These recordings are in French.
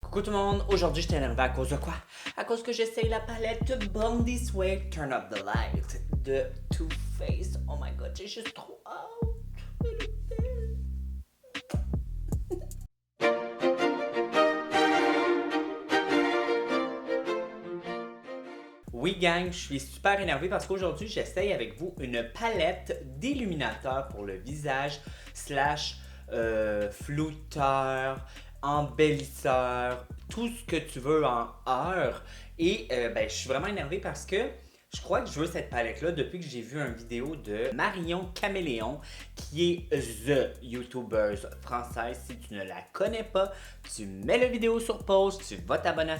Coucou tout le monde, aujourd'hui je t'ai énervé à cause de quoi? À cause que j'essaye la palette Born This Way, Turn Up the Light de Too Faced. Oh my god, j'ai juste trop hâte. Oui gang, je suis super énervé parce qu'aujourd'hui j'essaye avec vous une palette d'illuminateur pour le visage slash flouteur, embellisseur, tout ce que tu veux en heure. Et je suis vraiment énervé parce que je crois que je veux cette palette-là depuis que j'ai vu une vidéo de Marion Caméléon, qui est The YouTubeuse française. Si tu ne la connais pas, tu mets la vidéo sur pause, tu vas t'abonner à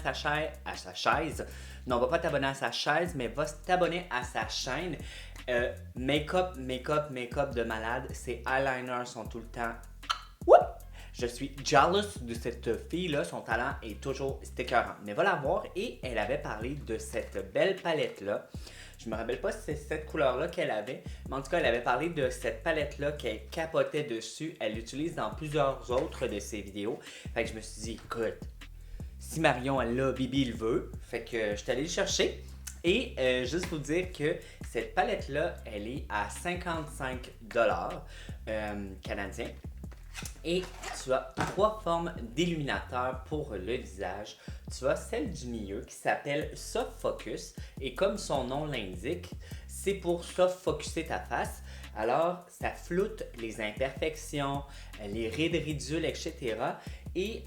sa chaise. Non, va pas t'abonner à sa chaise, mais va t'abonner à sa chaîne. Make-up de malade. Ses eyeliners sont tout le temps... Whoop! Je suis jealous de cette fille-là, son talent est toujours écœurant. Mais va la voir et elle avait parlé de cette belle palette-là. Je me rappelle pas si c'est cette couleur-là qu'elle avait, mais en tout cas, elle avait parlé de cette palette-là qu'elle capotait dessus. Elle l'utilise dans plusieurs autres de ses vidéos. Fait que je me suis dit, écoute, si Marion elle l'a, Bibi le veut. Fait que je suis allé le chercher. Et juste vous dire que cette palette-là, elle est à 55$ canadiens. Et tu as trois formes d'illuminateur pour le visage. Tu as celle du milieu qui s'appelle Soft Focus. Et comme son nom l'indique, c'est pour soft focuser ta face. Alors, ça floute les imperfections, les rides ridules, etc. Et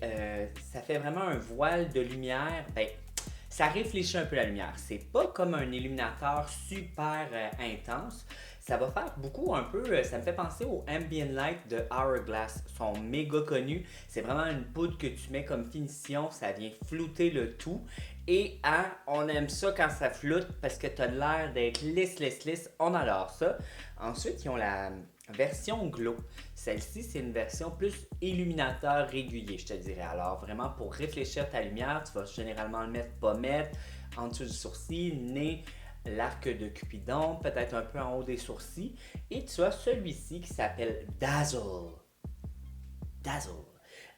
ça fait vraiment un voile de lumière. Ça réfléchit un peu la lumière. C'est pas comme un illuminateur super intense. Ça va faire beaucoup un peu, ça me fait penser au Ambient Light de Hourglass. Ils sont méga connus. C'est vraiment une poudre que tu mets comme finition. Ça vient flouter le tout. Et on aime ça quand ça floute parce que tu as l'air d'être lisse. On adore ça. Ensuite, ils ont la version Glow. Celle-ci, c'est une version plus illuminateur régulier, je te dirais. Alors, vraiment, pour réfléchir ta lumière, tu vas généralement le mettre pommette, en dessous du sourcil, nez, l'arc de Cupidon, peut-être un peu en haut des sourcils. Et tu as celui-ci qui s'appelle Dazzle.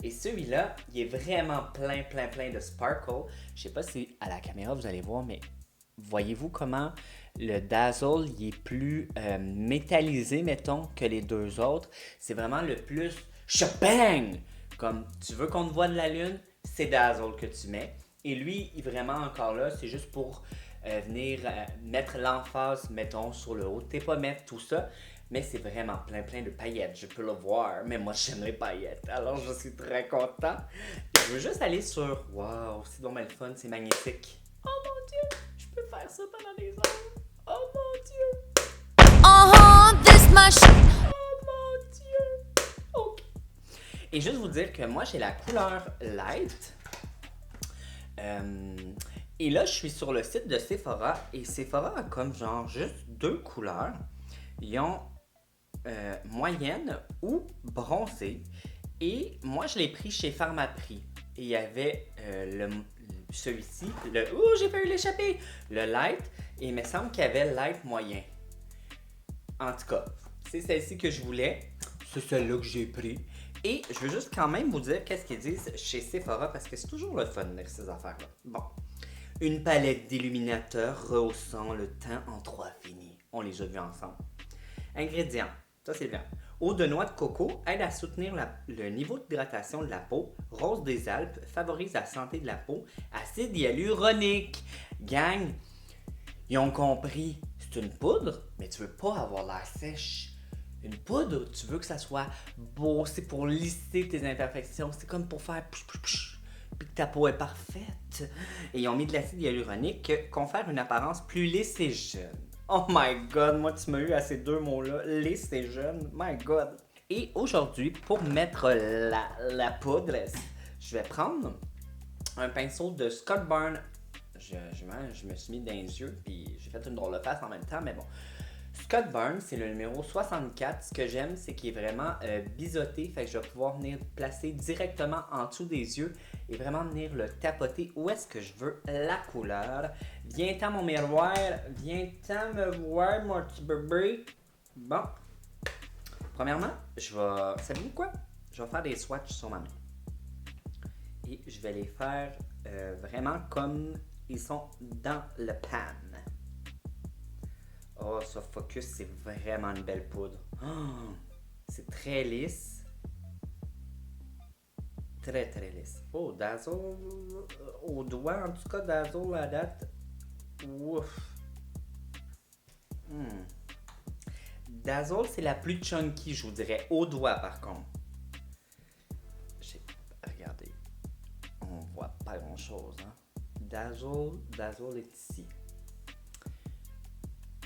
Et celui-là, il est vraiment plein de sparkle. Je sais pas si à la caméra vous allez voir, mais voyez-vous comment le Dazzle il est plus métallisé, mettons, que les deux autres. C'est vraiment le plus shebang! Comme tu veux qu'on te voit de la lune, c'est Dazzle que tu mets. Et lui, il est vraiment encore là, c'est juste pour venir mettre l'emphase, mettons, sur le haut. T'es pas mettre tout ça, mais c'est vraiment plein de paillettes. Je peux le voir, mais moi j'aime les paillettes. Alors je suis très content. Je veux juste aller sur... Wow, c'est donc le fun, c'est magnifique. Oh mon Dieu, je peux faire ça pendant des heures. Oh mon Dieu. This machine. Oh mon Dieu. Ok. Et juste vous dire que moi j'ai la couleur light. Et là, je suis sur le site de Sephora et Sephora a comme genre juste deux couleurs. Ils ont moyenne ou bronzée. Et moi, je l'ai pris chez Pharmaprix. Et il y avait celui-ci, j'ai failli l'échapper! Le light, et il me semble qu'il y avait light moyen. En tout cas, c'est celle-ci que je voulais. C'est celle-là que j'ai pris. Et je veux juste quand même vous dire qu'est-ce qu'ils disent chez Sephora parce que c'est toujours le fun de ces affaires-là. Bon. Une palette d'illuminateurs rehaussant le teint en 3 finis. On les a vus ensemble. Ingrédients. Ça, c'est bien. Eau de noix de coco aide à soutenir le niveau d'hydratation de la peau. Rose des Alpes favorise la santé de la peau. Acide hyaluronique. Gang, ils ont compris. C'est une poudre, mais tu veux pas avoir l'air sèche. Une poudre, tu veux que ça soit beau. C'est pour lisser tes imperfections. C'est comme pour faire puis que ta peau est parfaite. Et ils ont mis de l'acide hyaluronique qui confère une apparence plus lisse et jeune. Oh my god, moi tu m'as eu à ces deux mots-là, lisse et jeune, my god. Et aujourd'hui, pour mettre la poudre, je vais prendre un pinceau de Scott Burn. Je me suis mis dans les yeux, puis j'ai fait une drôle de face en même temps, mais bon. Scott Burn, c'est le numéro 64. Ce que j'aime, c'est qu'il est vraiment biseauté. Fait que je vais pouvoir venir placer directement en dessous des yeux et vraiment venir le tapoter où est-ce que je veux la couleur. Viens-t'en mon miroir, viens-t'en me voir mon petit bébé. Bon. Premièrement, savez-vous quoi? Je vais faire des swatchs sur ma main. Et je vais les faire vraiment comme ils sont dans le pan. Oh, ça Focus, c'est vraiment une belle poudre. Oh, c'est très lisse. Très, très lisse. Oh, Dazzle, au doigt, en tout cas, Dazzle, à date, ouf. Hmm. Dazzle, c'est la plus chunky, je vous dirais, au doigt, par contre. Regardez, on voit pas grand-chose, hein. Dazzle est ici.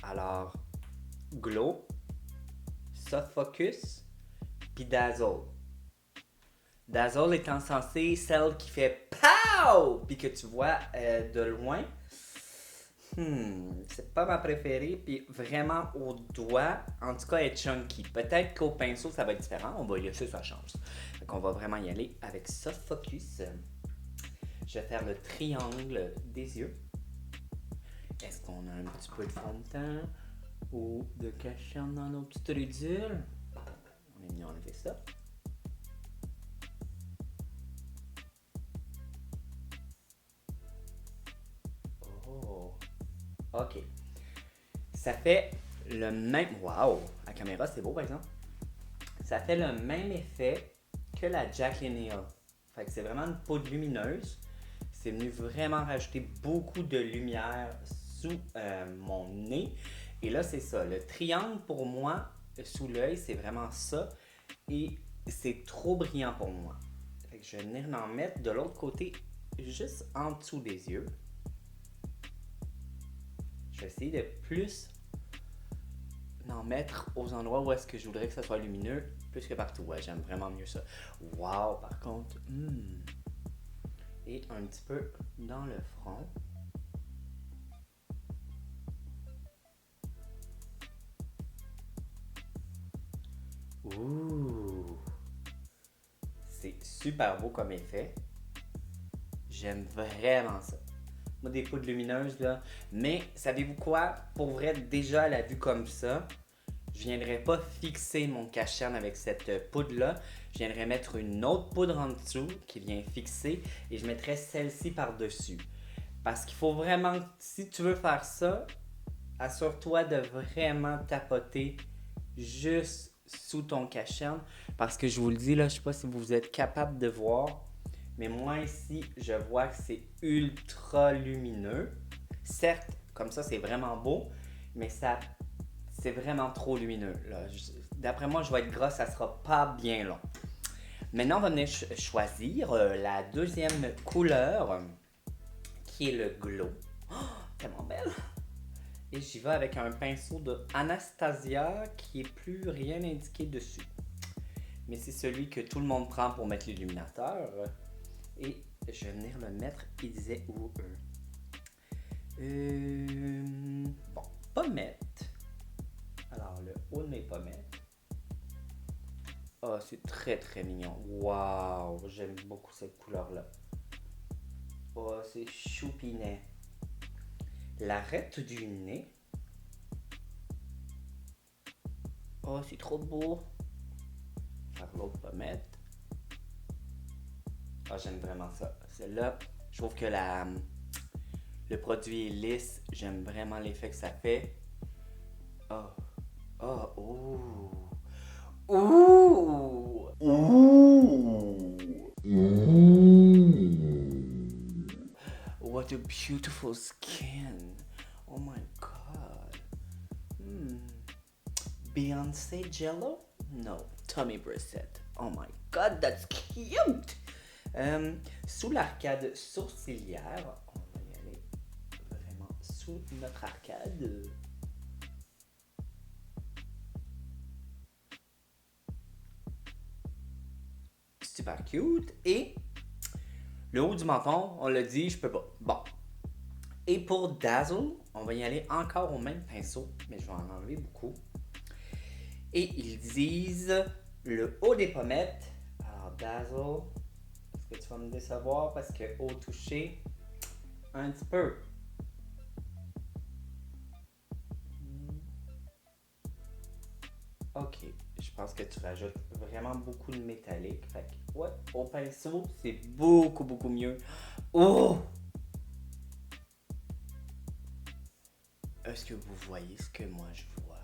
Alors, Glow, Soft Focus, puis Dazzle. Dazzle étant censé celle qui fait POW! Puis que tu vois de loin. C'est pas ma préférée. Puis vraiment au doigt, en tout cas, elle est chunky. Peut-être qu'au pinceau, ça va être différent. On va y laisser sa chance. Donc, on va vraiment y aller avec Soft Focus. Je vais faire le triangle des yeux. Est-ce qu'on a un petit peu de fond de teint ou de cachet dans nos petites ridules? On est venu enlever ça. Oh, ok. Ça fait le même... Wow! La caméra, c'est beau, par exemple. Ça fait le même effet que la Jaclyn Hill. Fait que c'est vraiment une poudre lumineuse. C'est venu vraiment rajouter beaucoup de lumière sous mon nez. Et là, c'est ça. Le triangle, pour moi, sous l'œil, c'est vraiment ça. Et c'est trop brillant pour moi. Fait que je vais venir en mettre de l'autre côté, juste en dessous des yeux. Je vais essayer de plus en mettre aux endroits où est-ce que je voudrais que ça soit lumineux, plus que partout. Ouais, j'aime vraiment mieux ça. Wow, par contre, et un petit peu dans le front. Ouh! C'est super beau comme effet. J'aime vraiment ça. Moi, des poudres lumineuses, là. Mais, savez-vous quoi? Pour vrai, déjà à la vue comme ça, je viendrai pas fixer mon cache-cerne avec cette poudre-là. Je viendrai mettre une autre poudre en dessous qui vient fixer et je mettrai celle-ci par-dessus. Parce qu'il faut vraiment, si tu veux faire ça, assure-toi de vraiment tapoter juste sous ton cache-cerne. Parce que je vous le dis, là, je sais pas si vous êtes capable de voir, mais moi ici, je vois que c'est ultra lumineux. Certes, comme ça, c'est vraiment beau, mais ça, c'est vraiment trop lumineux. D'après moi, je vais être gras, ça sera pas bien long. Maintenant, on va venir choisir la deuxième couleur, qui est le glow. Oh, tellement belle! Et j'y vais avec un pinceau de Anastasia qui est plus rien indiqué dessus. Mais c'est celui que tout le monde prend pour mettre l'illuminateur. Et je vais venir le mettre, il disait où bon, pommette. Alors le haut de mes pommettes. Oh, c'est très très mignon. Waouh, j'aime beaucoup cette couleur-là. Oh, c'est choupinet. L'arête du nez. Oh, c'est trop beau. Faire l'autre pommette. Oh, j'aime vraiment ça. Celle-là, je trouve que le produit est lisse. J'aime vraiment l'effet que ça fait. Oh, oh, ouh. Ouh. What a beautiful skin. Oh my god. Beyoncé Jello? No, Tommy Brissett. Oh my god, that's cute! Sous l'arcade sourcilière, on va y aller vraiment sous notre arcade. Super cute. Et le haut du menton, on l'a dit, je peux pas. Bon. Et pour Dazzle, on va y aller encore au même pinceau, mais je vais en enlever beaucoup. Et ils disent le haut des pommettes. Alors Dazzle, est-ce que tu vas me décevoir parce que au toucher, un petit peu. Ok, je pense que tu rajoutes vraiment beaucoup de métallique. Fait que, ouais, au pinceau, c'est beaucoup, beaucoup mieux. Oh! Est-ce que vous voyez ce que moi je vois?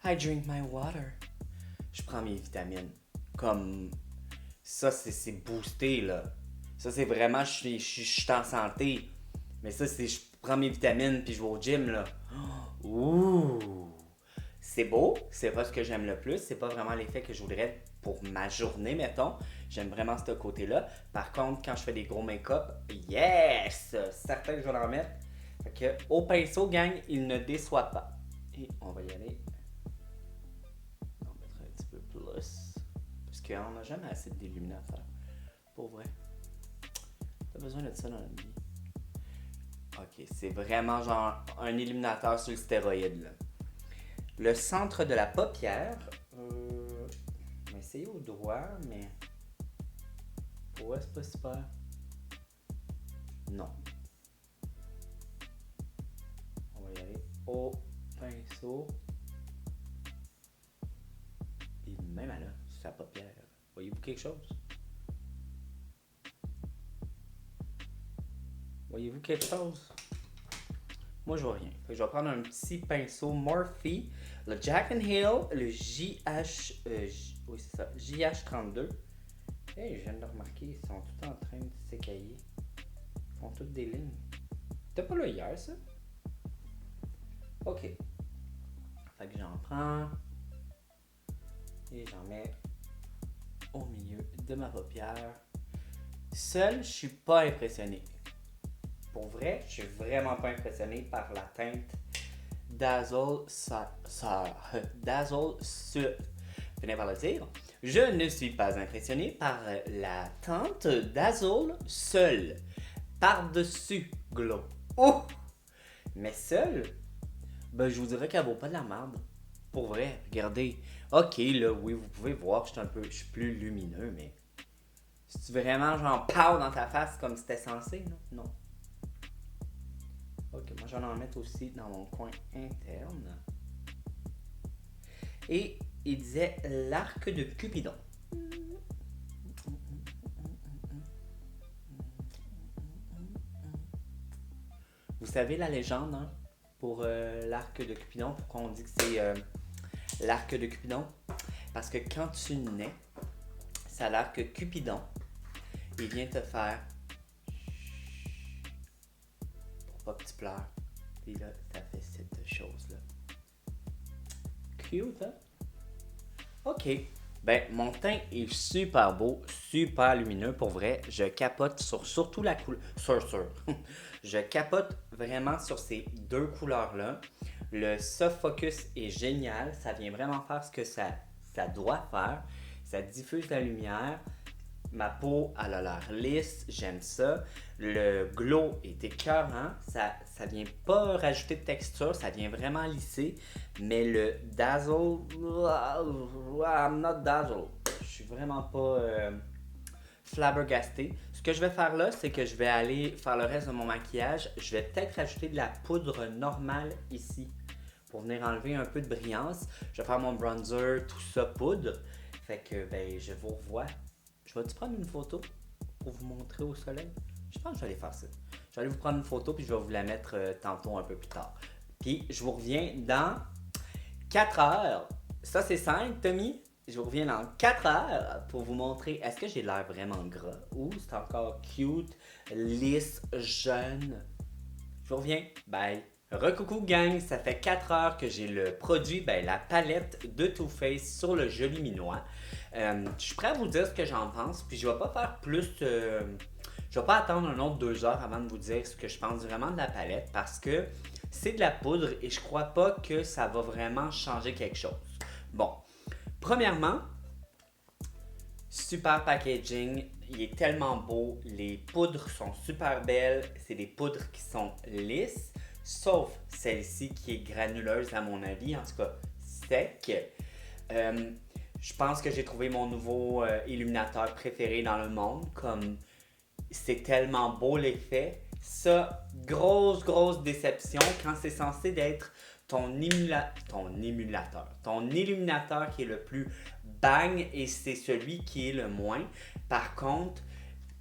I drink my water. Je prends mes vitamines. Comme ça, c'est boosté, là. Ça, c'est vraiment, je suis en santé. Mais ça, c'est je prends mes vitamines puis je vais au gym, là. Ouh! C'est beau, c'est pas ce que j'aime le plus, c'est pas vraiment l'effet que je voudrais pour ma journée, mettons. J'aime vraiment ce côté-là. Par contre, quand je fais des gros make-up, yes! Certain que je vais en mettre. Fait que, au pinceau, gang, il ne déçoit pas. Et on va y aller. On va mettre un petit peu plus. Parce qu'on n'a jamais assez d'illuminateur. Pour vrai. T'as besoin de ça dans la vie. Ok, c'est vraiment genre un illuminateur sur le stéroïde, là. Le centre de la paupière, je vais essayer au doigt, mais ouais, c'est pas super. Non. On va y aller au pinceau. Et même là, sur la paupière. Voyez-vous quelque chose? Voyez-vous quelque chose? Moi, je vois rien. Fait que je vais prendre un petit pinceau Morphe, le Jack and Hill, le oui, c'est ça, JH32. Hey, je viens de le remarquer, ils sont tous en train de s'écailler. Ils font toutes des lignes. T'as pas là hier, ça? Ok. Fait que j'en prends. Et j'en mets au milieu de ma paupière. Seul, je suis pas impressionné. Pour vrai, je suis vraiment pas impressionné par la teinte Dazzle Venez par le dire. Je ne suis pas impressionné par la teinte Dazzle seule. Par-dessus Glow. Oh! Mais seule, ben je vous dirais qu'elle vaut pas de la merde. Pour vrai, regardez. Ok, là, oui, vous pouvez voir que je suis plus lumineux, mais c'est vraiment genre pow dans ta face comme c'était censé, non? Non. Ok, moi j'en en mettre aussi dans mon coin interne. Et il disait l'arc de Cupidon. Vous savez la légende, hein, pour l'arc de Cupidon, pourquoi on dit que c'est l'arc de Cupidon? Parce que quand tu nais, ça a l'air que Cupidon, il vient te faire pour pas que tu pleures. Puis là, ça fait cette chose-là. Cute, hein? Ok. Ben, mon teint est super beau, super lumineux, pour vrai. Je capote sur surtout la couleur. Je capote vraiment sur ces deux couleurs-là. Le Soft Focus est génial. Ça vient vraiment faire ce que ça doit faire. Ça diffuse la lumière. Ma peau, elle a l'air lisse, j'aime ça. Le glow est écœurant. Ça vient pas rajouter de texture, ça vient vraiment lisser. Mais le dazzle, I'm not dazzle. Je suis vraiment pas flabbergasté. Ce que je vais faire là, c'est que je vais aller faire le reste de mon maquillage. Je vais peut-être rajouter de la poudre normale ici pour venir enlever un peu de brillance. Je vais faire mon bronzer, tout ça poudre. Fait que ben je vous revois. Je vais-tu prendre une photo pour vous montrer au soleil? Je pense que je vais aller faire ça. Je vais aller vous prendre une photo puis je vais vous la mettre tantôt un peu plus tard. Puis je vous reviens dans 4 heures. Ça c'est 5, Tommy. Je vous reviens dans 4 heures pour vous montrer est-ce que j'ai l'air vraiment gras ou c'est encore cute, lisse, jeune. Je vous reviens. Bye. Recoucou gang, ça fait 4 heures que j'ai le produit, ben, la palette de Too Faced sur le joli minois. Je suis prêt à vous dire ce que j'en pense, puis je vais pas faire plus. Je vais pas attendre un autre 2 heures avant de vous dire ce que je pense vraiment de la palette parce que c'est de la poudre et je crois pas que ça va vraiment changer quelque chose. Bon, premièrement, super packaging, il est tellement beau, les poudres sont super belles, c'est des poudres qui sont lisses, sauf celle-ci qui est granuleuse à mon avis, en tout cas sec. Je pense que j'ai trouvé mon nouveau illuminateur préféré dans le monde, comme c'est tellement beau l'effet, Ça, grosse déception quand c'est censé d'être ton illuminateur qui est le plus bang et c'est celui qui est le moins. Par contre,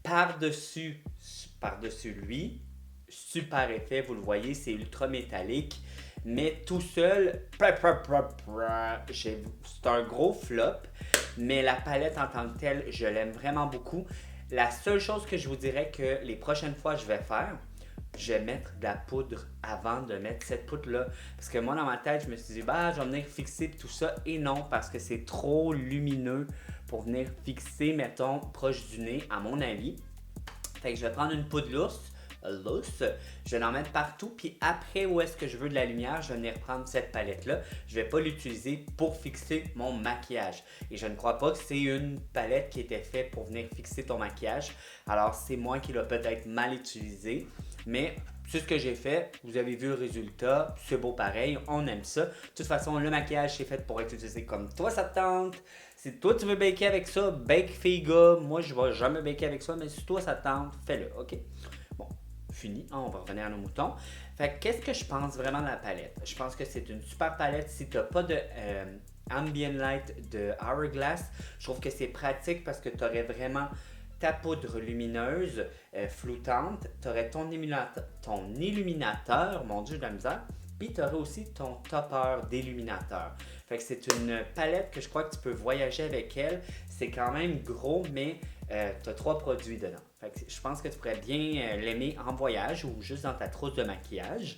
par-dessus, par-dessus lui, super effet, vous le voyez, c'est ultra métallique. Mais tout seul, c'est un gros flop. Mais la palette en tant que telle, je l'aime vraiment beaucoup. La seule chose que je vous dirais que les prochaines fois je vais faire, je vais mettre de la poudre avant de mettre cette poudre-là. Parce que moi, dans ma tête, je me suis dit, bah, je vais venir fixer tout ça. Et non, parce que c'est trop lumineux pour venir fixer, mettons, proche du nez, à mon avis. Fait que je vais prendre une poudre lousse, je vais en mettre partout, puis après où est-ce que je veux de la lumière, je vais venir prendre cette palette-là. Je ne vais pas l'utiliser pour fixer mon maquillage. Et je ne crois pas que c'est une palette qui était faite pour venir fixer ton maquillage. Alors c'est moi qui l'ai peut-être mal utilisé, mais c'est ce que j'ai fait. Vous avez vu le résultat, c'est beau pareil, on aime ça. De toute façon, le maquillage c'est fait pour être utilisé comme toi ça te tente. Si toi tu veux baker avec ça, bake figa. Moi je vais jamais baker avec ça, mais si toi ça te tente, fais-le, ok? Bon, fini, on va revenir à nos moutons. Fait que qu'est-ce que je pense vraiment de la palette? Je pense que c'est une super palette. Si tu n'as pas de Ambient Light de Hourglass, je trouve que c'est pratique parce que tu aurais vraiment ta poudre lumineuse, floutante, tu aurais ton illuminateur, mon dieu de la misère, puis tu aurais aussi ton topper d'illuminateur. Fait que c'est une palette que je crois que tu peux voyager avec elle. C'est quand même gros, mais tu as 3 produits dedans. Fait que je pense que tu pourrais bien l'aimer en voyage ou juste dans ta trousse de maquillage.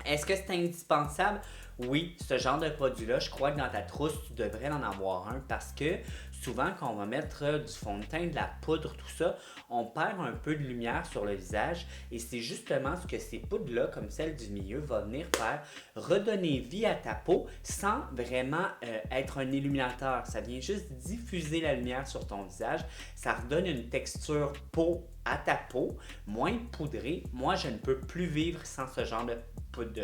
Est-ce que c'est indispensable? Oui, ce genre de produit-là, je crois que dans ta trousse, tu devrais en avoir un parce que souvent, quand on va mettre du fond de teint, de la poudre, tout ça, on perd un peu de lumière sur le visage et c'est justement ce que ces poudres-là, comme celle du milieu, va venir faire, redonner vie à ta peau sans vraiment être un illuminateur. Ça vient juste diffuser la lumière sur ton visage. Ça redonne une texture peau à ta peau, moins poudrée. Moi, je ne peux plus vivre sans ce genre de poudre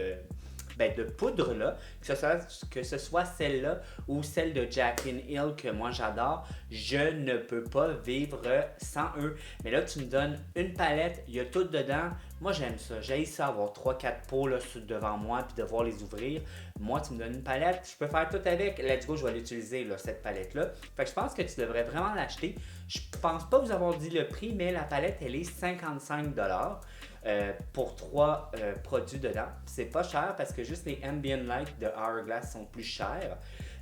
là, que ce soit celle-là ou celle de Jaclyn Hill que moi j'adore, je ne peux pas vivre sans eux. Mais là, tu me donnes une palette, il y a tout dedans. Moi, j'aime ça. J'aime ça avoir 3-4 pots là, devant moi puis devoir les ouvrir. Moi, tu me donnes une palette, je peux faire tout avec. Let's go, je vais l'utiliser, là, cette palette-là. Fait que je pense que tu devrais vraiment l'acheter. Je pense pas vous avoir dit le prix, mais la palette, elle est 55$. Pour 3 produits dedans. C'est pas cher parce que juste les Ambient Light de Hourglass sont plus chers.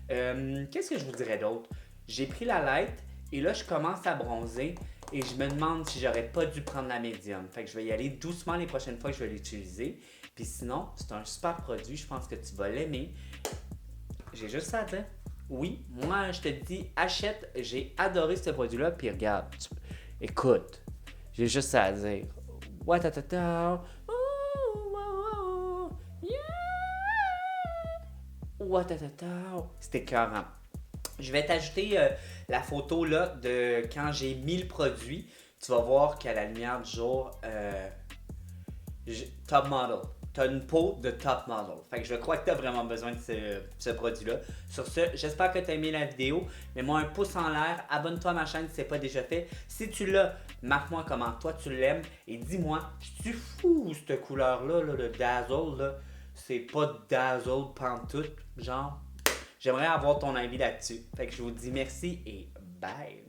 Qu'est-ce que je vous dirais d'autre? J'ai pris la light et là je commence à bronzer et je me demande si j'aurais pas dû prendre la médium. Fait que je vais y aller doucement les prochaines fois que je vais l'utiliser. Puis sinon, c'est un super produit, je pense que tu vas l'aimer. J'ai juste ça à dire. Oui, moi je te dis, achète, j'ai adoré ce produit-là, puis regarde, écoute, j'ai juste ça à dire. Watatata, yeah, watatata. C'était écœurant. Je vais t'ajouter la photo là de quand j'ai mis le produit. Tu vas voir qu'à la lumière du jour, top model. Tu as une peau de top model. Fait que je crois que tu as vraiment besoin de ce produit-là. Sur ce, j'espère que tu as aimé la vidéo. Mets-moi un pouce en l'air. Abonne-toi à ma chaîne si ce n'est pas déjà fait. Si tu l'as, marque-moi comment toi tu l'aimes. Et dis-moi, je suis fou cette couleur-là, là, le Dazzle. Là. C'est pas Dazzle pantoute. Genre, j'aimerais avoir ton avis là-dessus. Fait que je vous dis merci et bye.